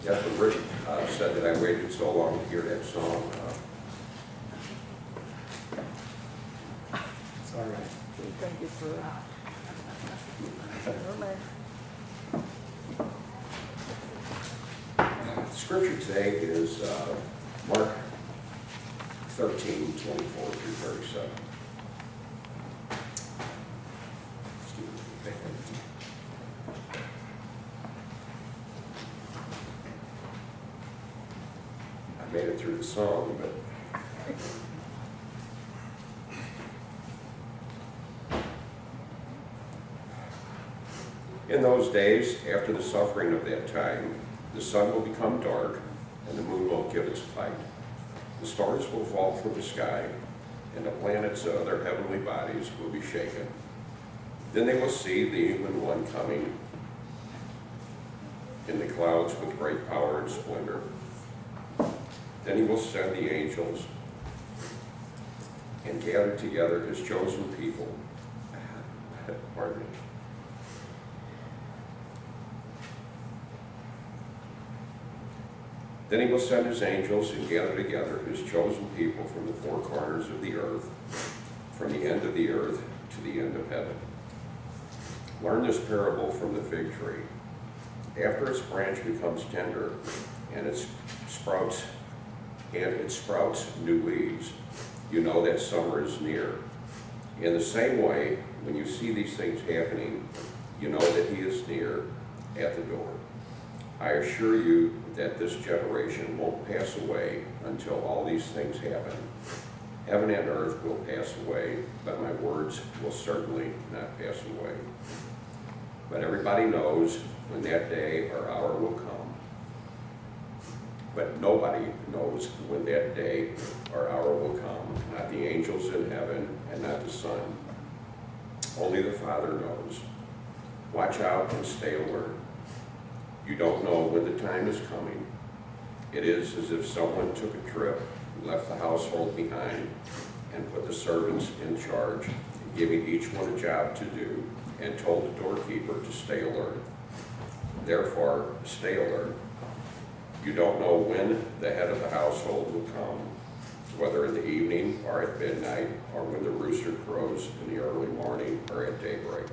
That's what Rick said, that I waited so long to hear that song. It's all right. Thank you for Scripture today is Mark 13, 24 through 37. I made it through the song, but in those days, after the suffering of that time, the sun will become dark, and the moon won't give its light. The stars will fall from the sky, and the planets and other heavenly bodies will be shaken. Then they will see the human one coming in the clouds with great power and splendor. Then he will send the angels and gather together his chosen people. Pardon me. Then he will send his angels and gather together his chosen people from the four corners of the earth, from the end of the earth to the end of heaven. Learn this parable from the fig tree. After its branch becomes tender and it sprouts new leaves, you know that summer is near. In the same way, when you see these things happening, you know that he is near at the door. I assure you that this generation won't pass away until all these things happen. Heaven and earth will pass away, but my words will certainly not pass away. But everybody knows when that day or hour will come. But nobody knows when that day or hour will come, not the angels in heaven and not the Son. Only the Father knows. Watch out and stay alert. You don't know when the time is coming. It is as if someone took a trip, left the household behind, and put the servants in charge, giving each one a job to do, and told the doorkeeper to stay alert. Therefore, stay alert. You don't know when the head of the household will come, whether in the evening or at midnight, or when the rooster crows in the early morning or at daybreak.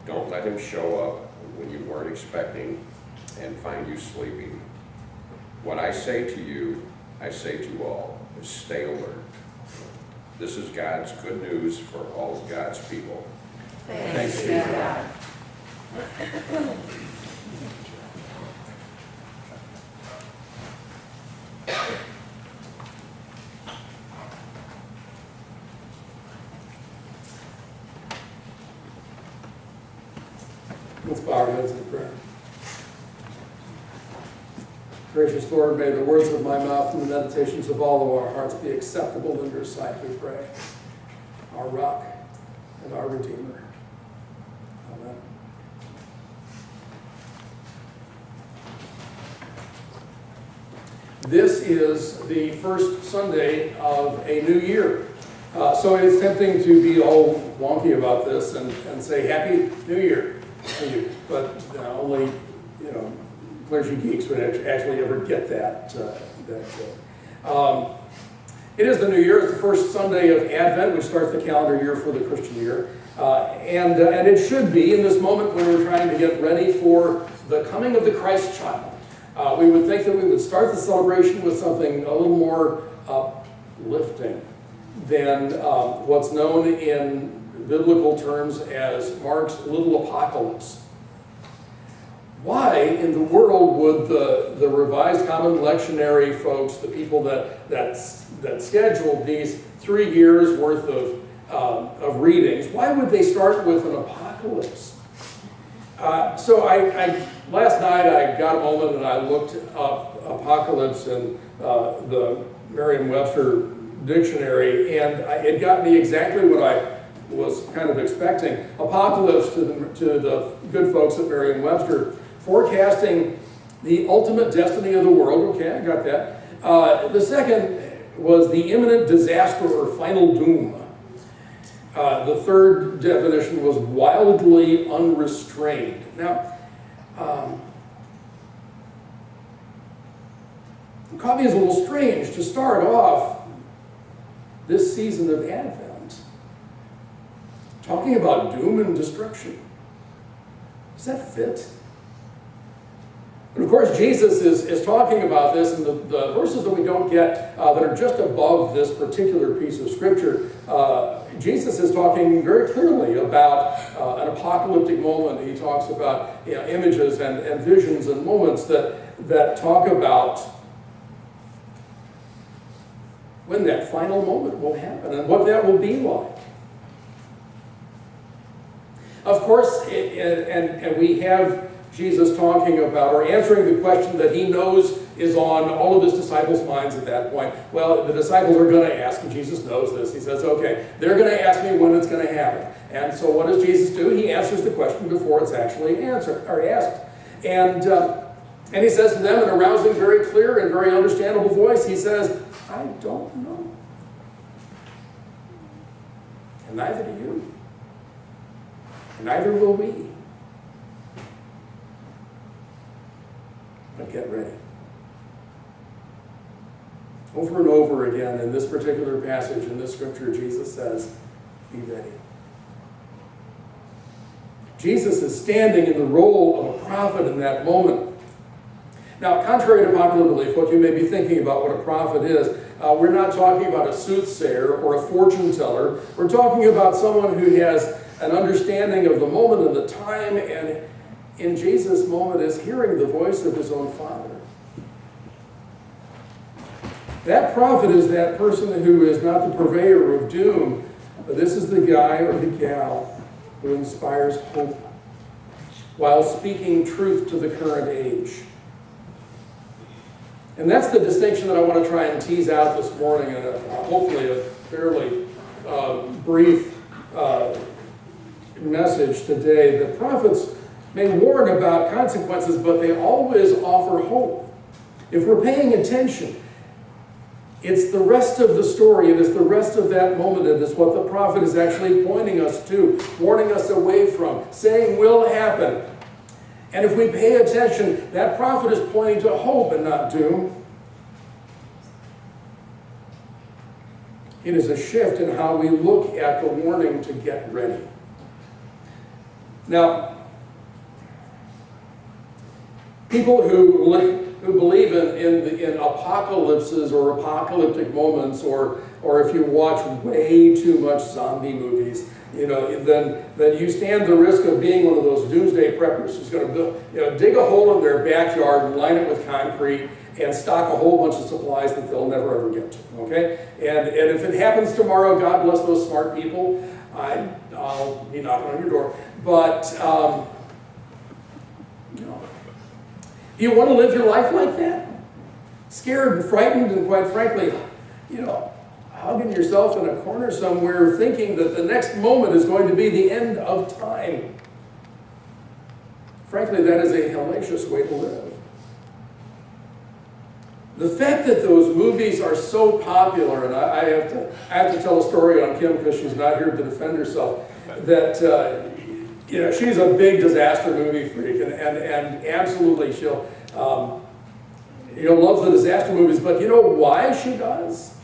Don't let him show up when you weren't expecting and find you sleeping. What I say to you, I say to all, is stay alert. This is God's good news for all of God's people. Thanks be to God. Let's bow our heads in prayer. Gracious Lord, may the words of my mouth and the meditations of all of our hearts be acceptable in your sight, we pray. Our rock and our Redeemer. Amen. This is the first Sunday of a new year. So it's tempting to be all wonky about this and say Happy New Year to you. But only, clergy geeks would actually ever get that. It is the new year. It's the first Sunday of Advent, which starts the calendar year for the Christian year. And it should be in this moment when we're trying to get ready for the coming of the Christ child. We would think that we would start the celebration with something a little more uplifting than what's known in biblical terms as Mark's little apocalypse. Why in the world would the Revised Common Lectionary folks, the people that scheduled these 3 years worth of readings, why would they start with an apocalypse? So I last night I got a moment and I looked up apocalypse in the Merriam-Webster dictionary, and it got me exactly what I was kind of expecting. Apocalypse to the good folks at Merriam-Webster, forecasting the ultimate destiny of the world. Okay, I got that. The second was the imminent disaster or final doom. The third definition was wildly unrestrained. Now, It caught me as a little strange to start off this season of Advent talking about doom and destruction. Does that fit? And of course, Jesus is talking about this, and the verses that we don't get that are just above this particular piece of Scripture, Jesus is talking very clearly about an apocalyptic moment. He talks about images and visions and moments that talk about when that final moment will happen and what that will be like. Of course, and we have Jesus talking about, or answering the question that he knows is on all of his disciples' minds at that point. Well, the disciples are going to ask, and Jesus knows this. He says, okay, they're going to ask me when it's going to happen. And so what does Jesus do? He answers the question before it's actually answered or asked. And he says to them in a rousing, very clear and very understandable voice, he says, I don't know. And neither do you. And neither will we. But get ready. Over and over again in this particular passage in this scripture, Jesus says, be ready. Jesus is standing in the role of a prophet in that moment. Now, contrary to popular belief, what you may be thinking about what a prophet is, we're not talking about a soothsayer or a fortune teller. We're talking about someone who has an understanding of the moment and the time, and in Jesus' moment is hearing the voice of his own Father. That prophet is that person who is not the purveyor of doom, but this is the guy or the gal who inspires hope while speaking truth to the current age. And that's the distinction that I want to try and tease out this morning in hopefully a fairly brief message today. The prophets may warn about consequences, but they always offer hope. If we're paying attention, it's the rest of the story, it is the rest of that moment, it is what the prophet is actually pointing us to, warning us away from, saying will happen. And if we pay attention, that prophet is pointing to hope and not doom. It is a shift in how we look at the warning to get ready. Now, people who believe in apocalypses or apocalyptic moments, or if you watch way too much zombie movies, then you stand the risk of being one of those doomsday preppers who's going to dig a hole in their backyard and line it with concrete and stock a whole bunch of supplies that they'll never ever get to. Okay, and if it happens tomorrow, God bless those smart people. I'll be knocking on your door, but. Do you want to live your life like that? Scared and frightened and quite frankly, hugging yourself in a corner somewhere thinking that the next moment is going to be the end of time. Frankly, that is a hellacious way to live. The fact that those movies are so popular, and I have to tell a story on Kim because she's not here to defend herself, that she's a big disaster movie freak, and absolutely she'll loves the disaster movies, but you know why she does?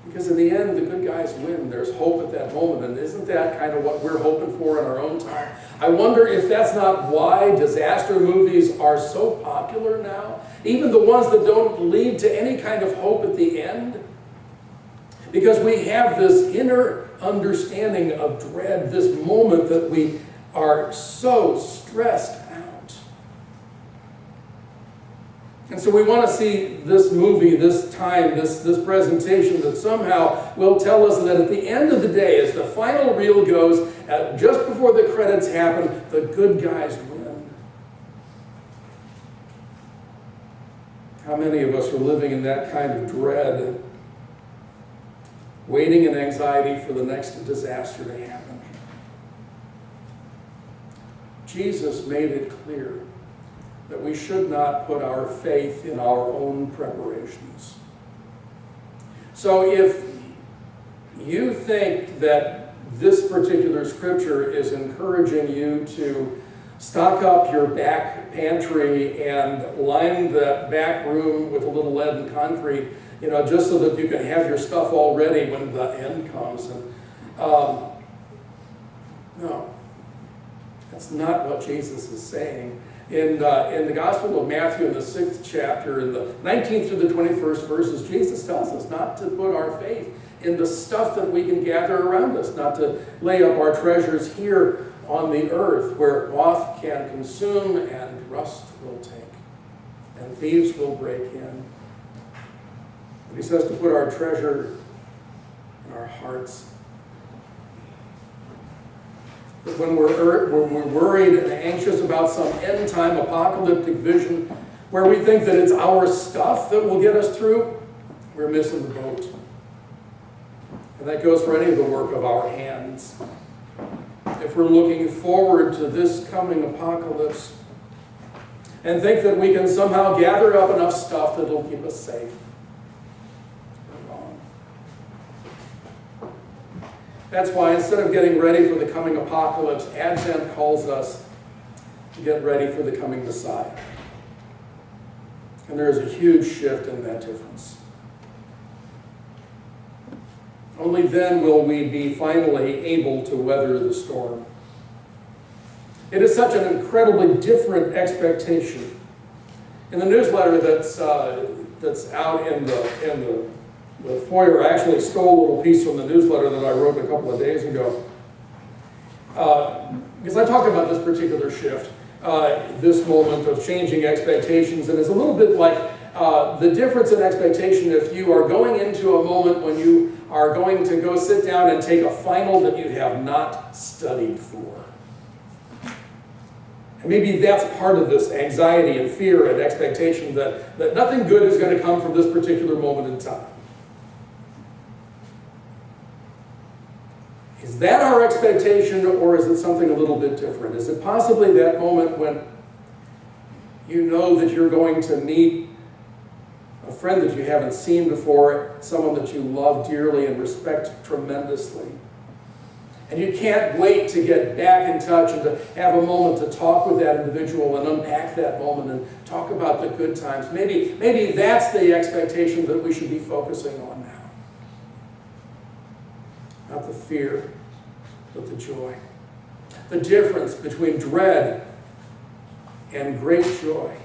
Because in the end, the good guys win. There's hope at that moment, and isn't that kind of what we're hoping for in our own time? I wonder if that's not why disaster movies are so popular now, even the ones that don't lead to any kind of hope at the end. Because we have this inner understanding of dread, this moment that we are so stressed out. And so we want to see this movie, this time, this presentation that somehow will tell us that at the end of the day, as the final reel goes, just before the credits happen, the good guys win. How many of us are living in that kind of dread? Waiting in anxiety for the next disaster to happen. Jesus made it clear that we should not put our faith in our own preparations. So if you think that this particular scripture is encouraging you to Stock up your back pantry and line that back room with a little lead and concrete, just so that you can have your stuff all ready when the end comes. And no, that's not what Jesus is saying. In the Gospel of Matthew, in the 6th chapter, in the 19th through the 21st verses, Jesus tells us not to put our faith in the stuff that we can gather around us, not to lay up our treasures here on the earth, where moth can consume and rust will take, and thieves will break in. But he says to put our treasure in our hearts. That when we're worried and anxious about some end-time apocalyptic vision where we think that it's our stuff that will get us through, we're missing the boat. And that goes for any of the work of our hands. If we're looking forward to this coming apocalypse and think that we can somehow gather up enough stuff that will keep us safe, we're wrong. That's why instead of getting ready for the coming apocalypse, Advent calls us to get ready for the coming Messiah. And there is a huge shift in that difference. Only then will we be finally able to weather the storm. It is such an incredibly different expectation. In the newsletter that's out in the foyer, I actually stole a little piece from the newsletter that I wrote a couple of days ago. Because I talk about this particular shift, this moment of changing expectations, and it's a little bit like the difference in expectation if you are going into a moment when you are going to go sit down and take a final that you have not studied for. And maybe that's part of this anxiety and fear and expectation that nothing good is going to come from this particular moment in time. Is that our expectation, or is it something a little bit different? Is it possibly that moment when you know that you're going to meet a friend that you haven't seen before, someone that you love dearly and respect tremendously, and you can't wait to get back in touch and to have a moment to talk with that individual and unpack that moment and talk about the good times? Maybe that's the expectation that we should be focusing on now. Not the fear, but the joy. The difference between dread and great joy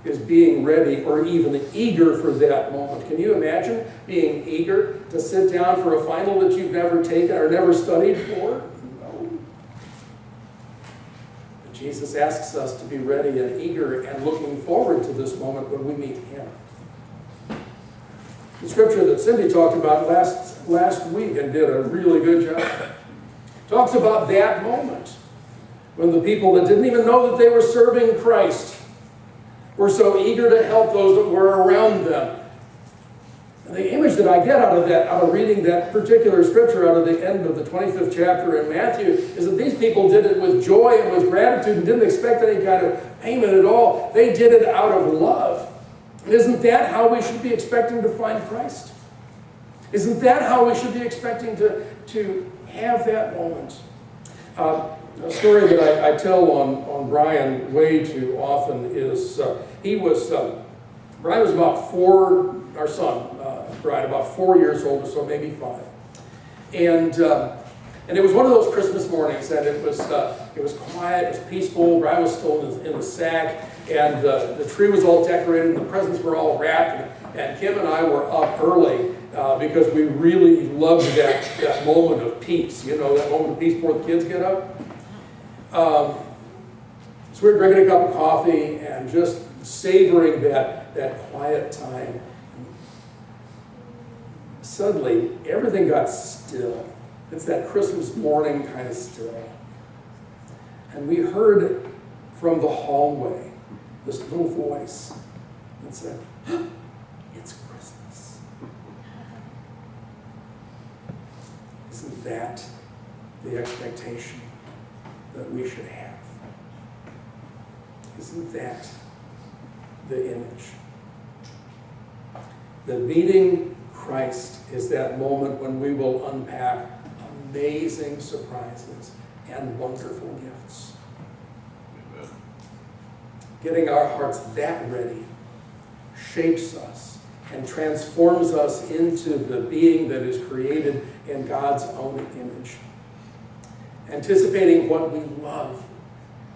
is being ready or even eager for that moment. Can you imagine being eager to sit down for a final that you've never taken or never studied for? No. But Jesus asks us to be ready and eager and looking forward to this moment when we meet Him. The scripture that Cindy talked about last week and did a really good job talks about that moment when the people that didn't even know that they were serving Christ were so eager to help those that were around them. And the image that I get out of reading that particular scripture out of the end of the 25th chapter in Matthew, is that these people did it with joy and with gratitude and didn't expect any kind of payment at all. They did it out of love. And isn't that how we should be expecting to find Christ? Isn't that how we should be expecting to have that moment? A story that I tell on Brian way too often is Brian was about our son, Brian, about 4 years old or so, maybe 5. And it was one of those Christmas mornings, and it was quiet, it was peaceful. Brian was still in the sack, and the tree was all decorated, and the presents were all wrapped, and Kim and I were up early because we really loved that moment of peace, that moment of peace before the kids get up. So we were drinking a cup of coffee and just savoring that quiet time. Suddenly, everything got still. It's that Christmas morning kind of still. And we heard from the hallway this little voice that said, "It's Christmas." Isn't that the expectation that we should have? Isn't that the image? The meeting Christ is that moment when we will unpack amazing surprises and wonderful gifts. getting our hearts that ready shapes us and transforms us into the being that is created in God's own image. Anticipating what we love,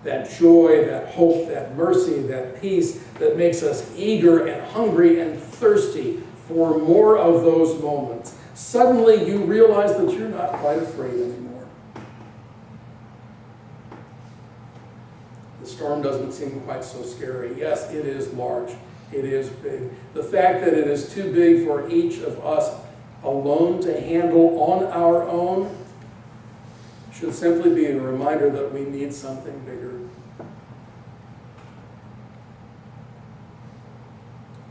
that joy, that hope, that mercy, that peace that makes us eager and hungry and thirsty for more of those moments. Suddenly you realize that you're not quite afraid anymore. The storm doesn't seem quite so scary. Yes, it is large. It is big. The fact that it is too big for each of us alone to handle on our own should simply be a reminder that we need something bigger.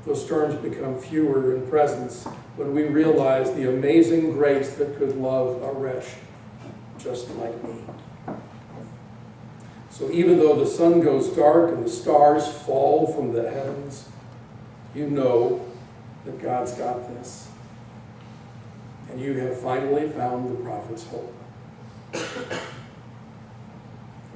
Those storms become fewer in presence when we realize the amazing grace that could love a wretch just like me. So even though the sun goes dark and the stars fall from the heavens, you know that God's got this. And you have finally found the prophet's hope.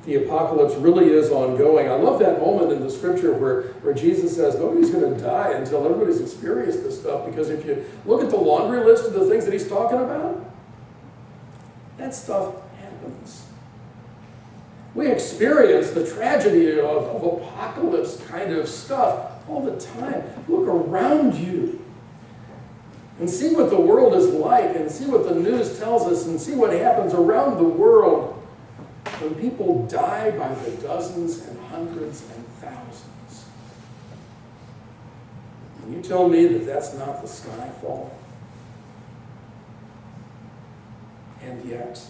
The apocalypse really is ongoing. I love that moment in the scripture where Jesus says nobody's going to die until everybody's experienced this stuff, because if you look at the laundry list of the things that he's talking about, that stuff happens. We experience the tragedy of apocalypse kind of stuff all the time. Look around you and see what the world is like, and see what the news tells us, and see what happens around the world when people die by the dozens and hundreds and thousands. And you tell me that that's not the sky falling. And yet,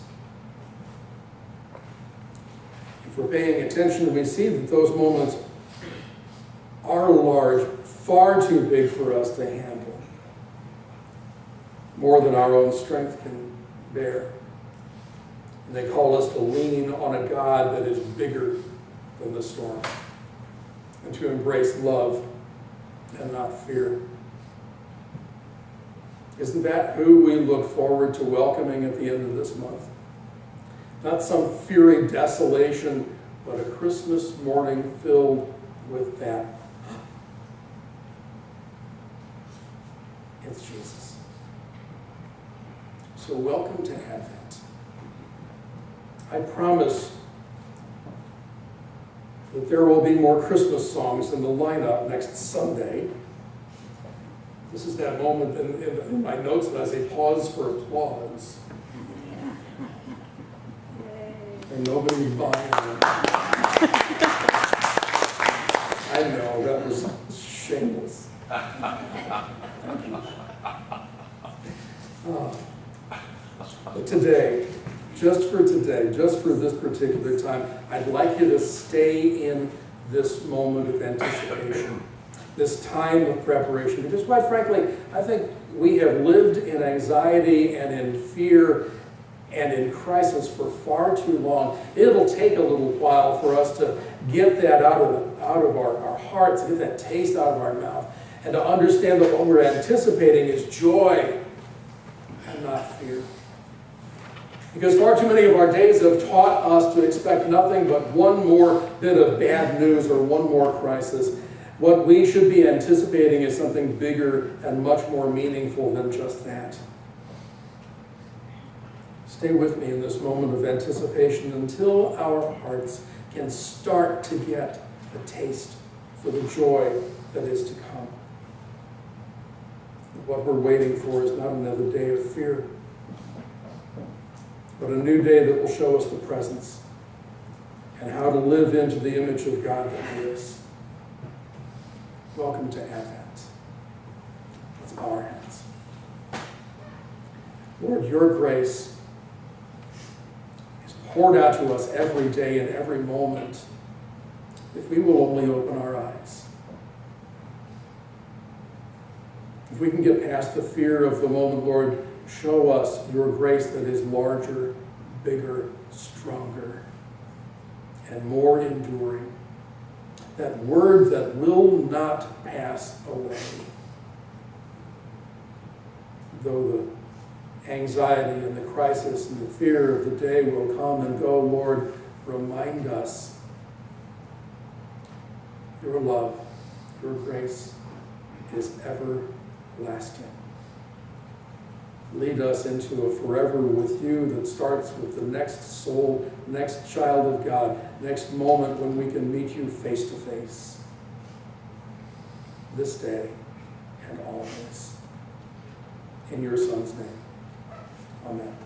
if we're paying attention, we see that those moments are large, far too big for us to handle, more than our own strength can bear. And they call us to lean on a God that is bigger than the storm, and to embrace love and not fear. Isn't that who we look forward to welcoming at the end of this month? Not some fiery desolation, but a Christmas morning filled with that. It's Jesus. So welcome to Advent. I promise that there will be more Christmas songs in the lineup next Sunday. This is that moment in my notes that I say pause for applause. And nobody's buying it. I know, that was shameless. Thank you. But today, just for today, just for this particular time, I'd like you to stay in this moment of anticipation, this time of preparation. Because quite frankly, I think we have lived in anxiety and in fear and in crisis for far too long. It'll take a little while for us to get that out of our hearts, get that taste out of our mouth, and to understand that what we're anticipating is joy and not fear. Because far too many of our days have taught us to expect nothing but one more bit of bad news or one more crisis. What we should be anticipating is something bigger and much more meaningful than just that. Stay with me in this moment of anticipation until our hearts can start to get a taste for the joy that is to come. What we're waiting for is not another day of fear, but a new day that will show us the presence and how to live into the image of God that He is. Welcome to Advent. Let's bow our heads. Lord, your grace is poured out to us every day and every moment if we will only open our eyes. If we can get past the fear of the moment, Lord, show us your grace that is larger, bigger, stronger, and more enduring. That word that will not pass away. Though the anxiety and the crisis and the fear of the day will come and go, Lord, remind us Your love, your grace is everlasting. Lead us into a forever with you that starts with the next soul, next child of God, next moment when we can meet you face to face. This day and always. In your Son's name. Amen.